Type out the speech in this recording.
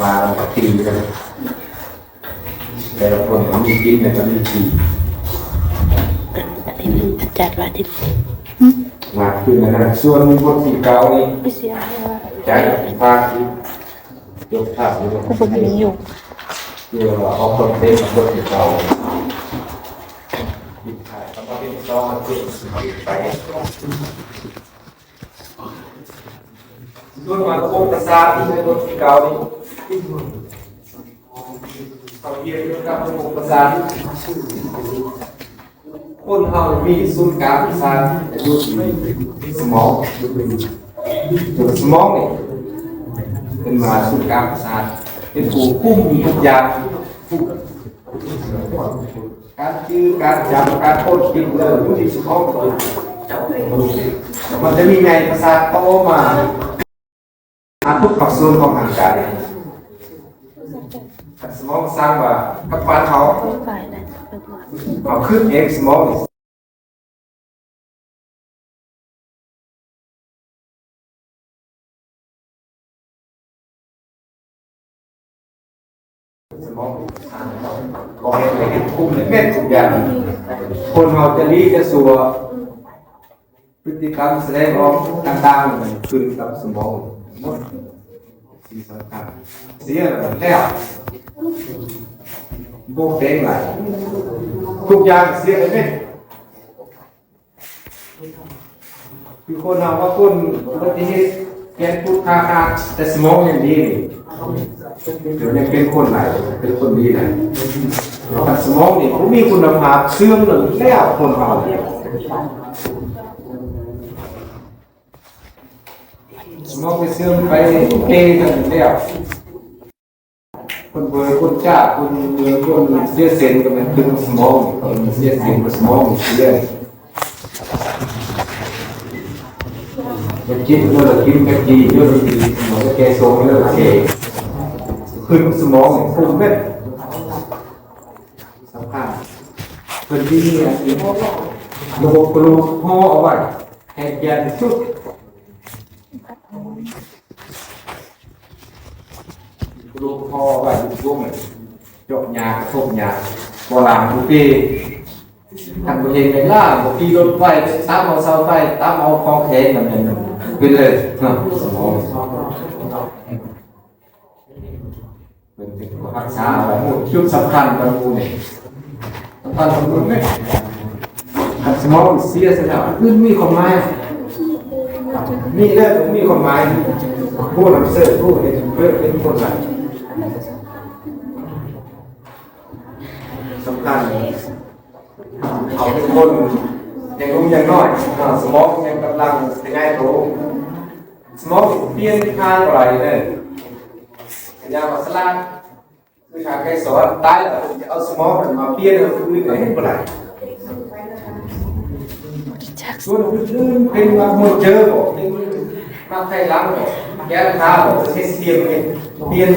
มาตีกันแต่ละคนก็มีกินแต่ก็มีทีอันนี้มันจัดว่าที่มาขึ้นนะส่วนพวกที่เก่านี่ ไม่เสียว่า ใจภาคที่ยกภาพยก คนนี้อยู่ เดี๋ยวเอาคนเต้นพวกที่เก่าหยิบถ่ายแล้วก็เป็นซ้อมมาเต้นไปส่วนมาโคตรศาสตร์ที่เป็นพวกที่เก่านี่เขาเรียนเรื่องการระบบประสาทคนเรามีศูนย์กลางประสาทอยู่ที่สมองตัวสมองนี่เป็นมาศูนย์กลางประสาทเป็นผู้คุมทุกอย่างการชื่อการจำการพูดกินเลยอยู่ที่สมองมันจะมีไงประสาทโตมาทุกส่วนของร่างกายสมองสร้างว่ากับบ้านเขา ฝ่ายนั้นเป็นว่า เอาขึ้นเองสมองสมองก็เห็นเลยคุมเลยแม่ทุกอย่างคนเราจะรีจะสัวพฤติกรรมแสดงออกต่างๆขึ้นกับสมองหมดสิ่งสำคัญเสียแล้วโบกเด้งไหลทุกอย่างเสียเลยเนี่ยคือคนเราว่าคนอุบัติเหตุแกนพูดคาแต่สมองยังดีเดี๋ยวยังเป็นคนไหนเป็นคนดีไหนแต่สมองนี่เขามีคุณภาพเสื่อมหรือแล้วคนเราสมองไปเสื่อมไปเกย์กันแล้วคนเบอร์คนจ้าคนเบอร์คนเสียเซนก็เป็นตึงสมองคนเสียเซนกับสมองเสียจะกินเมื่อกินกะทิเยอะดีสมองจะแกโซ่เยอะเกขึ้นสมองฟุ้งเม็ดสำคัญเป็นที่นี่ระบบกระดูกห่อเอาไว้ให้แกนสุดลูกพ่อว่าลูกพวกมันจบยาทบยาโบราณทุกปีทำตัวเองในล่าบางทีรถไฟตามเอาเสาไฟตามเอาคลองแขนแบบนั้นเป็นเลยสมองเป็นรักษาอะไรหมดชุดสำคัญบางมูเนี่ยสำคัญบางมูเนี่ยสมองเสียสแล้วขึ้นมีความหมายมีเรื่องมีความหมายผู้นำเสนอผู้เห็นเพื่อเป็นคนไหนสำคัญเขาเป็นคนยังรู้ยังน้อยสมองยังกำลังเป็นไงโตสมองเปลี่ยนทางอะไรเนี่ยยามาสลาคือทางใครสอนตายแล้วจะเอาสมองมาเปลี่ยนเอาคือไหนเมื่อไหร่ส่วนอื่นเป็นมาหมดเจอบอกมาใครล้างบอกแก้ราคาบอกเสียเปลี่ยน